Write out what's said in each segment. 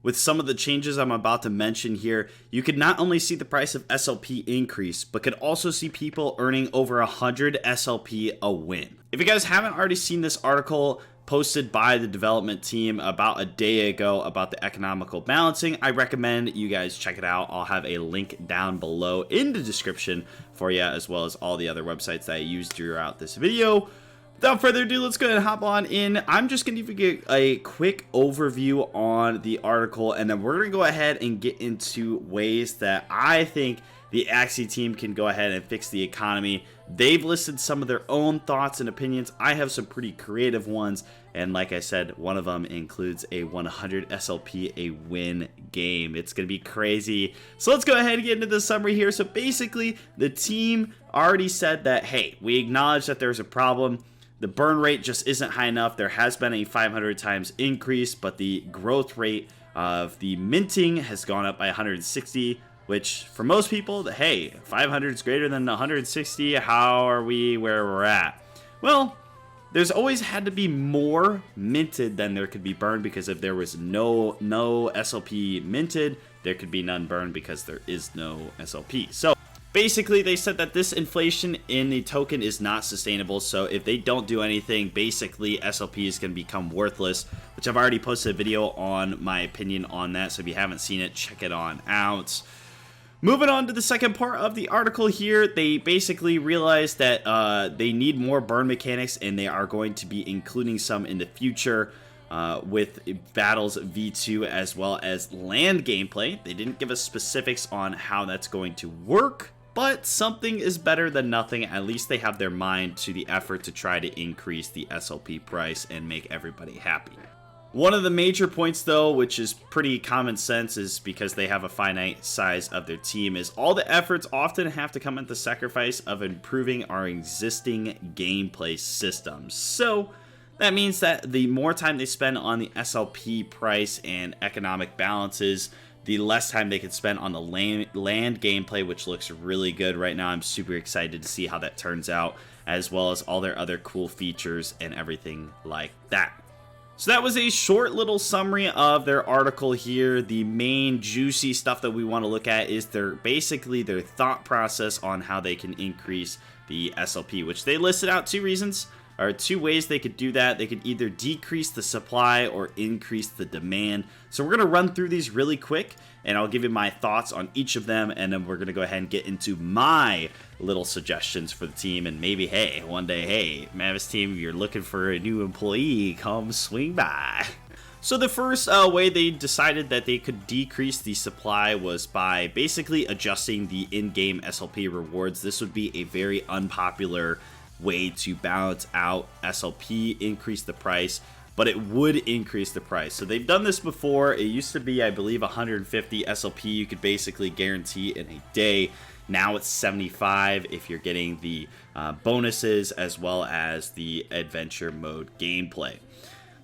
With some of the changes I'm about to mention here, you could not only see the price of SLP increase, but could also see people earning over 100 SLP a win. If you guys haven't already seen this article posted by the development team about a day ago about the economical balancing, I recommend you guys check it out. I'll have a link down below in the description for you, as well as all the other websites that I used throughout this video. Without further ado, let's go ahead and hop on in. I'm just going to give a quick overview on the article, and then we're going to go ahead and get into ways that I think the Axie team can go ahead and fix the economy. They've listed some of their own thoughts and opinions. I have some pretty creative ones, and like I said, one of them includes a 100 SLP a win game. It's going to be crazy. So let's go ahead and get into the summary here. So basically, the team already said that, hey, we acknowledge that there's a problem. The burn rate just isn't high enough. There has been a 500 times increase, but the growth rate of the minting has gone up by 160, which for most people, hey, 500 is greater than 160. How are we where we're at? Well, there's always had to be more minted than there could be burned, because if there was no SLP minted, there could be none burned because there is no SLP. So basically, they said that this inflation in the token is not sustainable, so if they don't do anything, basically SLP is going to become worthless, which I've already posted a video on my opinion on that, so if you haven't seen it, check it on out. Moving on to the second part of the article here, they basically realized that they need more burn mechanics, and they are going to be including some in the future with Battles V2 as well as land gameplay. They didn't give us specifics on how that's going to work, but something is better than nothing. At least they have their mind to the effort to try to increase the SLP price and make everybody happy. One of the major points, though, which is pretty common sense, is because they have a finite size of their team, is all the efforts often have to come at the sacrifice of improving our existing gameplay systems. So that means that the more time they spend on the SLP price and economic balances, the less time they could spend on the land gameplay, which looks really good right now. I'm super excited to see how that turns out, as well as all their other cool features and everything like that. So that was a short little summary of their article here. The main juicy stuff that we want to look at is basically their thought process on how they can increase the SLP, which they listed out two ways they could do that. They could either decrease the supply or increase the demand. So we're going to run through these really quick, and I'll give you my thoughts on each of them, and then we're going to go ahead and get into my little suggestions for the team. And maybe, hey, one day, hey, Mavis team, if you're looking for a new employee, come swing by. So the first way they decided that they could decrease the supply was by basically adjusting the in-game SLP rewards. This would be a very unpopular way to balance out SLP, increase the price, but it would increase the price. So they've done this before. It used to be, I believe, 150 SLP you could basically guarantee in a day. Now it's 75 if you're getting the bonuses as well as the adventure mode gameplay.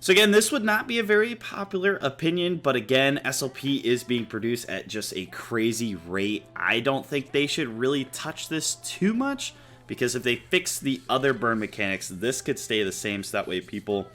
So again, this would not be a very popular opinion, but again, SLP is being produced at just a crazy rate. I don't think they should really touch this too much, because if they fix the other burn mechanics, this could stay the same, so that way people,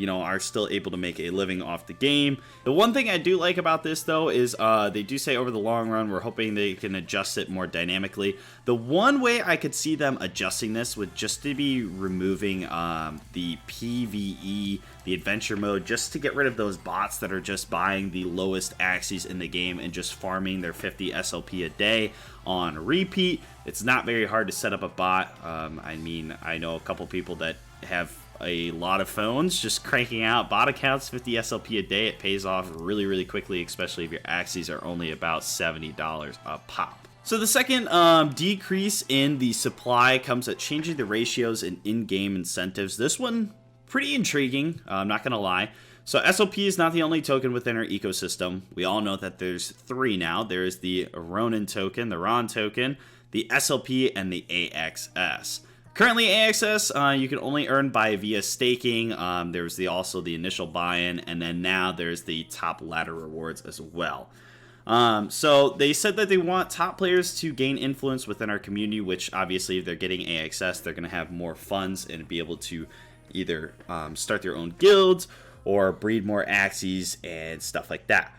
are still able to make a living off the game. The one thing I do like about this, though, is they do say over the long run, we're hoping they can adjust it more dynamically. The one way I could see them adjusting this would just to be removing the PvE, the adventure mode, just to get rid of those bots that are just buying the lowest axies in the game and just farming their 50 SLP a day on repeat. It's not very hard to set up a bot. I know a couple people that have a lot of phones just cranking out bot accounts, 50 SLP a day. It pays off really, really quickly, especially if your axies are only about $70 a pop. So the second decrease in the supply comes at changing the ratios in in-game incentives. This one, pretty intriguing, I'm not going to lie. So SLP is not the only token within our ecosystem. We all know that there's three now. There's the Ronin token, the Ron token, the SLP, and the AXS. Currently, AXS you can only earn via staking. There's also the initial buy-in, and then now there's the top ladder rewards as well. So they said that they want top players to gain influence within our community, which obviously if they're getting AXS, they're going to have more funds and be able to either start their own guilds or breed more axies and stuff like that.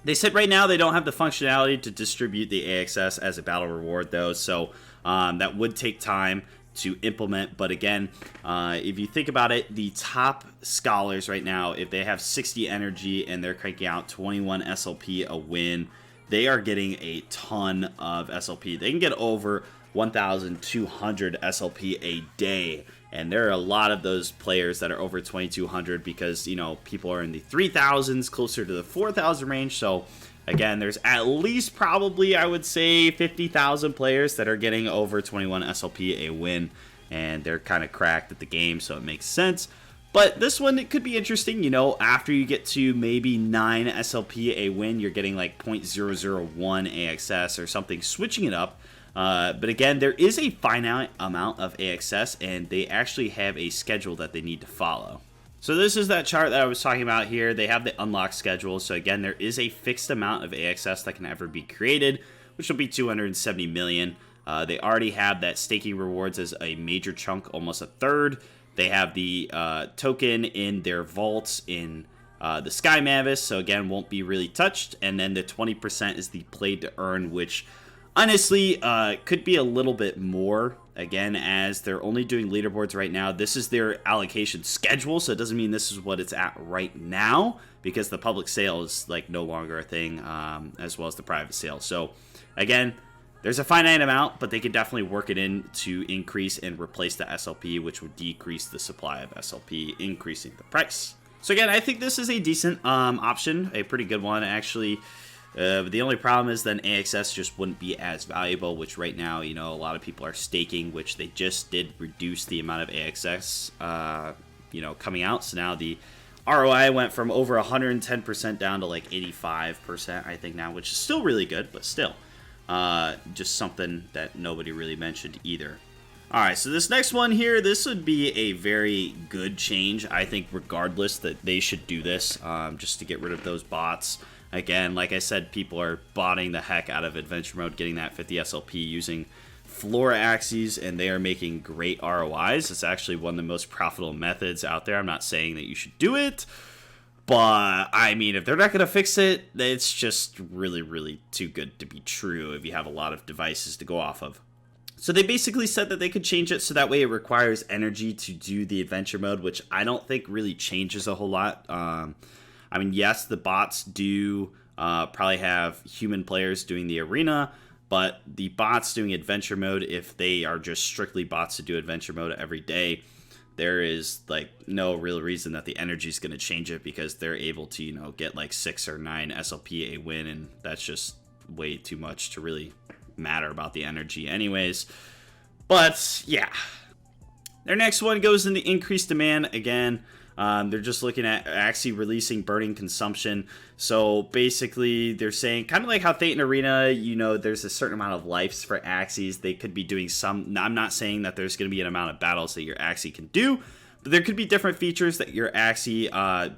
They said right now they don't have the functionality to distribute the AXS as a battle reward, though, so that would take time to implement. But again, if you think about it, the top scholars right now, if they have 60 energy and they're cranking out 21 SLP a win, they are getting a ton of SLP. They can get over 1,200 SLP a day, and there are a lot of those players that are over 2,200 because, you know, people are in the 3,000s, closer to the 4,000 range. So again, there's at least probably, I would say, 50,000 players that are getting over 21 SLP a win, and they're kind of cracked at the game, so it makes sense. But this one, it could be interesting, you know, after you get to maybe 9 SLP a win, you're getting like 0.001 AXS or something, switching it up. But again, there is a finite amount of AXS, and they actually have a schedule that they need to follow. So this is that chart that I was talking about here. They have the unlock schedule. So again, there is a fixed amount of AXS that can ever be created, which will be 270 million. They already have that staking rewards as a major chunk, almost a third. They have the token in their vaults in the Sky Mavis, so again, won't be really touched. And then the 20% is the play to earn, which honestly could be a little bit more. Again, as they're only doing leaderboards right now, this is their allocation schedule, so it doesn't mean this is what it's at right now, because the public sale is like no longer a thing, as well as the private sale. So again, there's a finite amount, but they could definitely work it in to increase and replace the SLP, which would decrease the supply of SLP, increasing the price. So again, I think this is a decent option, a pretty good one, actually. The only problem is then AXS just wouldn't be as valuable, which right now, you know, a lot of people are staking, which they just did reduce the amount of AXS, you know, coming out. So now the ROI went from over 110% down to like 85%, I think now, which is still really good, but still. Just something that nobody really mentioned either. Alright, so this next one here, this would be a very good change. I think regardless that they should do this, just to get rid of those bots. Again, like I said, people are botting the heck out of Adventure Mode, getting that 50 SLP using floor axies, and they are making great ROIs. It's actually one of the most profitable methods out there. I'm not saying that you should do it, but, I mean, if they're not going to fix it, it's just really, really too good to be true if you have a lot of devices to go off of. So they basically said that they could change it so that way it requires energy to do the adventure mode, which I don't think really changes a whole lot. I mean, yes, the bots do probably have human players doing the arena, but the bots doing adventure mode, if they are just strictly bots to do adventure mode every day, there is like no real reason that the energy is going to change it, because they're able to, you know, get like 6 or 9 SLP a win, and that's just way too much to really matter about the energy anyways. But yeah, their next one goes into increased demand again. They're just looking at Axie releasing burning consumption. So basically they're saying kind of like how Thetan Arena, you know, there's a certain amount of lives for Axies. They could be doing some, I'm not saying that there's going to be an amount of battles that your Axie can do, but there could be different features that your Axie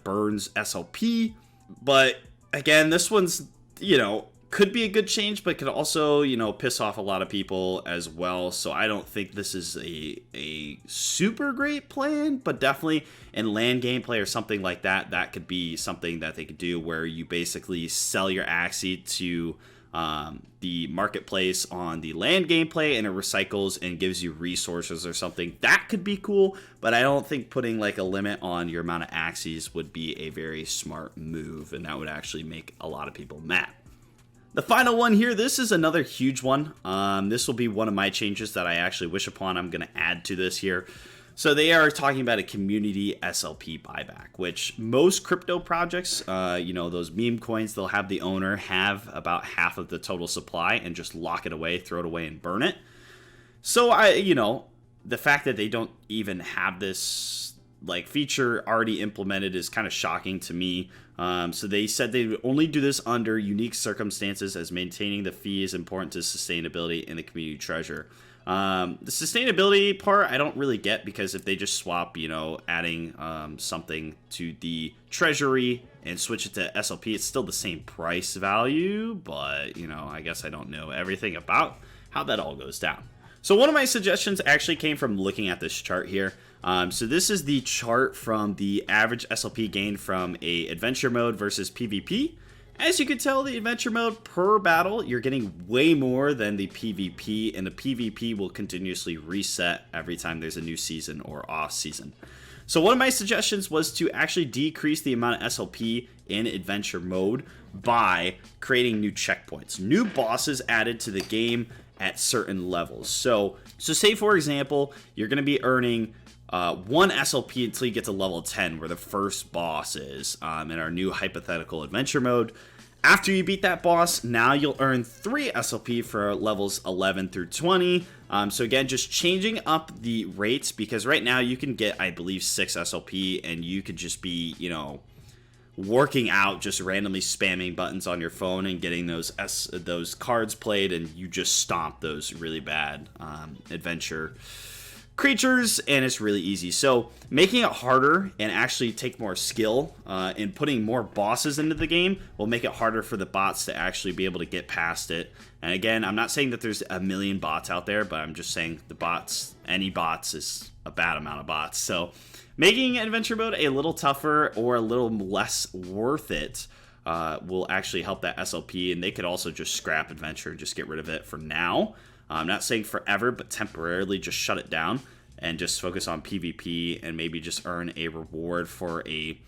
burns SLP. But again, this one's, you know, could be a good change, but could also, you know, piss off a lot of people as well. So I don't think this is a super great plan, but definitely in land gameplay or something like that, that could be something that they could do, where you basically sell your Axie to the marketplace on the land gameplay, and it recycles and gives you resources or something. That could be cool, but I don't think putting like a limit on your amount of Axies would be a very smart move, and that would actually make a lot of people mad. The final one here, this is another huge one. This will be one of my changes that I actually wish upon. I'm going to add to this here. So they are talking about a community SLP buyback, which most crypto projects, you know, those meme coins, they'll have the owner have about half of the total supply and just lock it away, throw it away, and burn it. So you know, the fact that they don't even have this like feature already implemented is kind of shocking to me. So they said they would only do this under unique circumstances, as maintaining the fee is important to sustainability and the community treasure. The sustainability part I don't really get, because if they just swap, you know, adding something to the treasury and switch it to SLP, it's still the same price value, but, you know, I guess I don't know everything about how that all goes down. So one of my suggestions actually came from looking at this chart here. So this is the chart from the average SLP gain from a adventure mode versus PvP, As you can tell, the adventure mode per battle, you're getting way more than the PvP, and the PvP will continuously reset every time there's a new season or off season. So one of my suggestions was to actually decrease the amount of SLP in adventure mode by creating new checkpoints, new bosses added to the game at certain levels. So say for example, you're going to be earning 1 SLP until you get to level 10, where the first boss is in our new hypothetical adventure mode. After you beat that boss, now you'll earn 3 SLP for levels 11 through 20. So again, just changing up the rates, because right now you can get, I believe, 6 SLP, and you could just be, you know, working out, just randomly spamming buttons on your phone and getting those cards played, and you just stomp those really bad adventure creatures, and it's really easy. So making it harder and actually take more skill and putting more bosses into the game will make it harder for the bots to actually be able to get past it. And again, I'm not saying that there's a million bots out there, but I'm just saying the bots, any bots is a bad amount of bots. So making adventure mode a little tougher or a little less worth it will actually help that SLP, and they could also just scrap adventure and just get rid of it for now. I'm not saying forever, but temporarily just shut it down and just focus on PvP, and maybe just earn a reward for a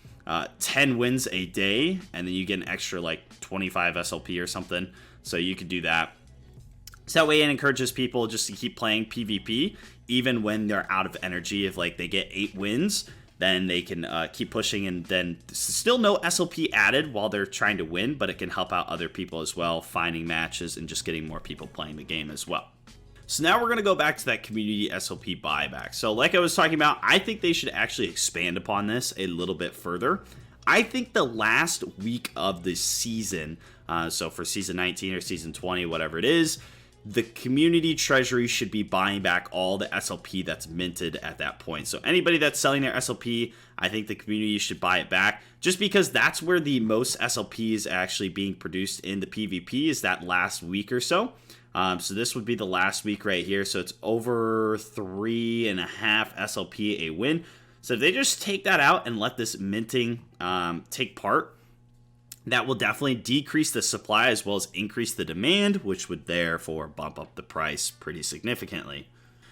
10 wins a day, and then you get an extra like 25 SLP or something. So you could do that. So that way it encourages people just to keep playing PvP, even when they're out of energy. If like they get 8 wins, then they can keep pushing, and then still no SLP added while they're trying to win, but it can help out other people as well, finding matches and just getting more people playing the game as well. So now we're going to go back to that community SLP buyback. So like I was talking about, I think they should actually expand upon this a little bit further. I think the last week of the season, so for season 19 or season 20, whatever it is, the community treasury should be buying back all the SLP that's minted at that point. So anybody that's selling their SLP, I think the community should buy it back, just because that's where the most SLP is actually being produced in the PvP, is that last week or so. So this would be the last week right here. So it's over 3.5 SLP a win. So if they just take that out and let this minting take part, that will definitely decrease the supply as well as increase the demand, which would therefore bump up the price pretty significantly.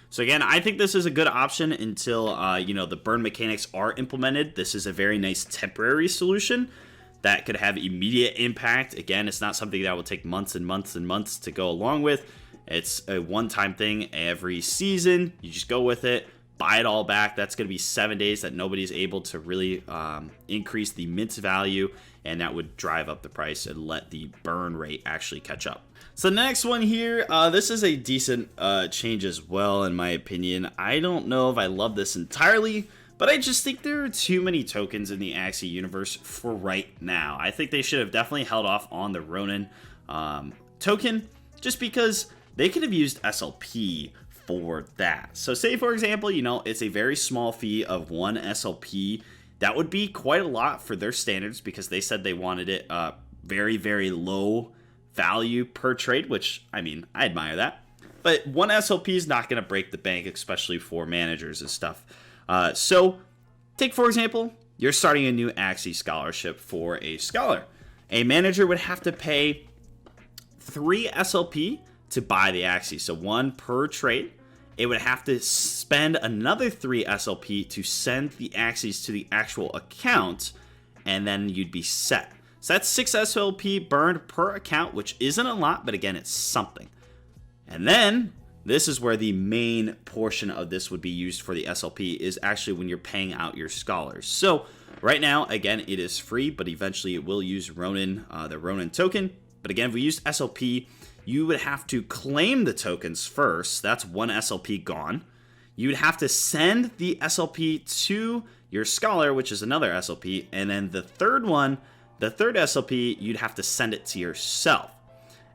So again, I think this is a good option until the burn mechanics are implemented. This is a very nice temporary solution that could have immediate impact. Again, it's not something that will take months and months and months to go along with. It's a one-time thing every season. You just go with it, buy it all back. That's going to be 7 days that nobody's able to really increase the mint value, and that would drive up the price and let the burn rate actually catch up. So the next one here, this is a decent change as well, in my opinion. I don't know if I love this entirely, but I just think there are too many tokens in the Axie universe for right now. I think they should have definitely held off on the Ronin token, just because they could have used SLP for that. So say, for example, it's a very small fee of 1 SLP. That would be quite a lot for their standards, because they said they wanted it very, very low value per trade, which, I mean, I admire that. But 1 SLP is not going to break the bank, especially for managers and stuff. So take, for example, you're starting a new Axie scholarship for a scholar. A manager would have to pay 3 SLP to buy the Axie, so 1 per trade. It would have to spend another 3 SLP to send the Axies to the actual account, and then you'd be set. So that's 6 SLP burned per account, which isn't a lot, but again, it's something. And then this is where the main portion of this would be used for the SLP, is actually when you're paying out your scholars. So right now, again, it is free, but eventually it will use Ronin, the Ronin token. But again, if we use SLP, you would have to claim the tokens first. That's 1 SLP gone. You would have to send the SLP to your scholar, which is another SLP. And then the third one, the third SLP, you'd have to send it to yourself.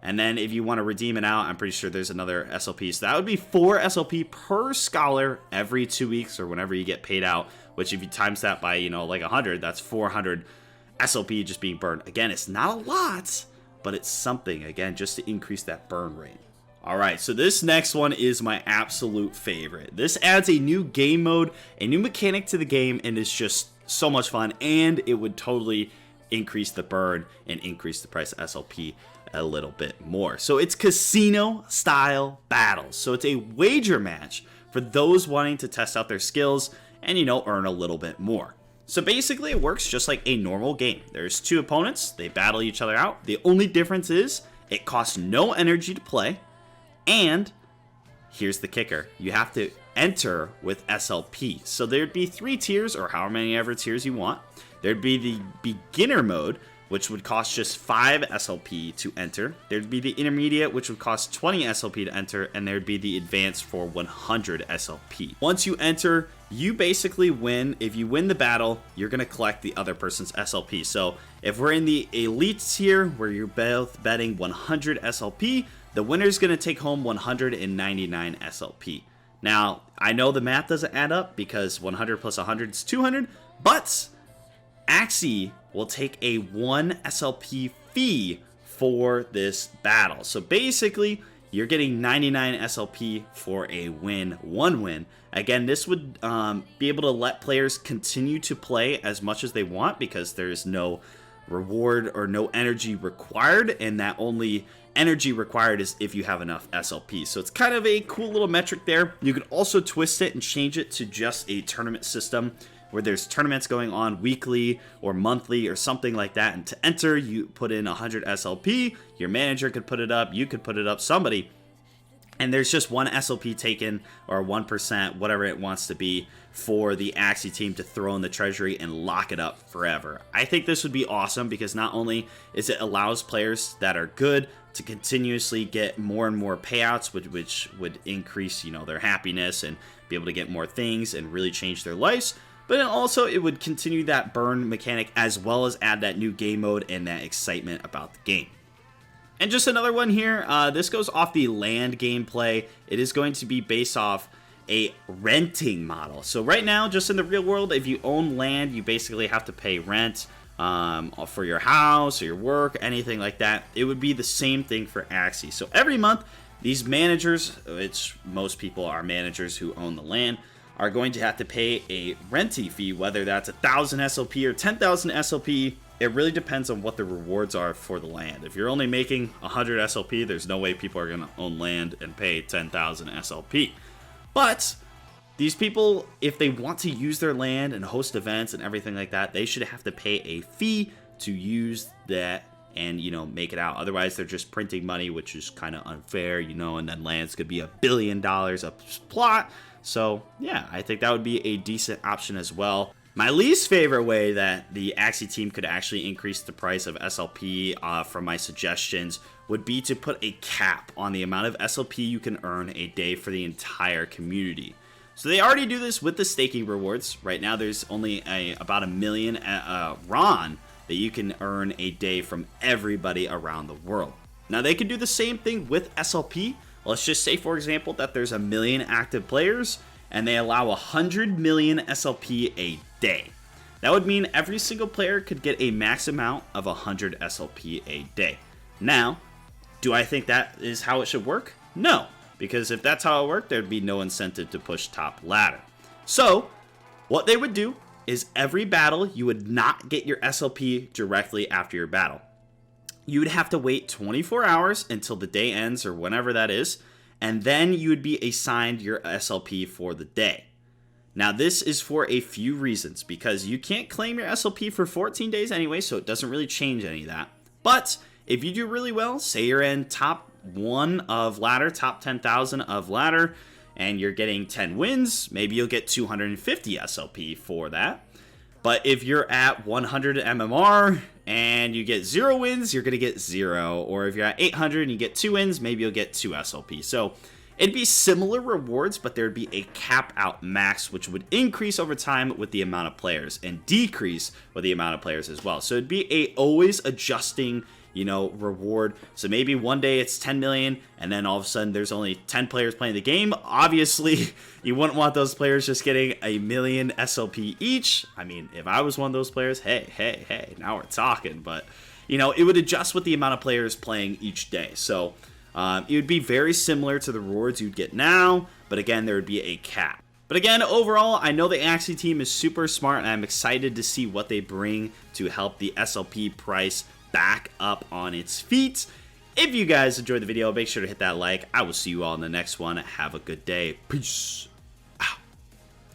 And then if you want to redeem it out, I'm pretty sure there's another SLP. So that would be 4 SLP per scholar every 2 weeks, or whenever you get paid out, which if you times that by, like 100, that's 400 SLP just being burned. Again, it's not a lot, but it's something, again, just to increase that burn rate. All right, so this next one is my absolute favorite. This adds a new game mode, a new mechanic to the game, and it's just so much fun, and it would totally increase the burn and increase the price of SLP a little bit more. So it's casino style battles. So it's a wager match for those wanting to test out their skills and, earn a little bit more. So basically it works just like a normal game. There's two opponents, they battle each other out. The only difference is it costs no energy to play, and here's the kicker. You have to enter with SLP. So there'd be 3 tiers, or however many ever tiers you want. There'd be the beginner mode, which would cost just 5 SLP to enter. There'd be the intermediate, which would cost 20 SLP to enter, and there'd be the advanced for 100 SLP. Once you enter, you basically win. If you win the battle, you're going to collect the other person's SLP. So if we're in the elite tier, where you're both betting 100 SLP, the winner's going to take home 199 SLP. Now, I know the math doesn't add up because 100 plus 100 is 200, but Axie will take a 1 SLP fee for this battle. So basically, you're getting 99 SLP for a win, 1 win. Again, this would be able to let players continue to play as much as they want because there's no reward or no energy required, and that only energy required is if you have enough SLP. So it's kind of a cool little metric there. You can also twist it and change it to just a tournament system where there's tournaments going on weekly or monthly or something like that. And to enter, you put in 100 SLP, your manager could put it up, you could put it up, somebody. And there's just 1 SLP taken, or 1%, whatever it wants to be, for the Axie team to throw in the treasury and lock it up forever. I think this would be awesome because not only is it allows players that are good to continuously get more and more payouts, which would increase, their happiness and be able to get more things and really change their lives, but also it would continue that burn mechanic as well as add that new game mode and that excitement about the game. And just another one here, this goes off the land gameplay. It is going to be based off a renting model. So right now, just in the real world, if you own land, you basically have to pay rent for your house or your work, anything like that. It would be the same thing for Axie. So every month, these managers, which most people are managers who own the land, are going to have to pay a renting fee, whether that's 1,000 SLP or 10,000 SLP. It really depends on what the rewards are for the land. If you're only making 100 SLP, there's no way people are going to own land and pay 10,000 SLP. But these people, if they want to use their land and host events and everything like that, they should have to pay a fee to use that and, make it out. Otherwise, they're just printing money, which is kind of unfair, and then lands could be $1 billion a plot. So, yeah, I think that would be a decent option as well. My least favorite way that the Axie team could actually increase the price of SLP from my suggestions would be to put a cap on the amount of SLP you can earn a day for the entire community. So they already do this with the staking rewards. Right now there's only about 1 million RON that you can earn a day from everybody around the world. Now they could do the same thing with SLP. Let's just say, for example, that there's 1 million active players and they allow 100 million SLP a day. That would mean every single player could get a max amount of 100 SLP a day. Now, do I think that is how it should work? No, because if that's how it worked, there'd be no incentive to push top ladder. So, what they would do is every battle, you would not get your SLP directly after your battle. You would have to wait 24 hours until the day ends or whenever that is, and then you would be assigned your SLP for the day. Now, this is for a few reasons, because you can't claim your SLP for 14 days anyway, so it doesn't really change any of that. But if you do really well, say you're in top 1 of ladder, top 10,000 of ladder, and you're getting 10 wins, maybe you'll get 250 SLP for that. But if you're at 100 MMR and you get 0 wins, you're going to get 0. Or if you're at 800 and you get 2 wins, maybe you'll get 2 SLP. So it'd be similar rewards, but there'd be a cap out max, which would increase over time with the amount of players and decrease with the amount of players as well. So it'd be a always adjusting, reward. So maybe one day it's 10 million and then all of a sudden there's only 10 players playing the game. Obviously, you wouldn't want those players just getting 1 million SLP each. I mean, if I was one of those players, hey, now we're talking. But, it would adjust with the amount of players playing each day. So it would be very similar to the rewards you'd get now, but again, there would be a cap. But again, overall, I know the Axie team is super smart, and I'm excited to see what they bring to help the SLP price back up on its feet. If you guys enjoyed the video, make sure to hit that like. I will see you all in the next one. Have a good day. Peace.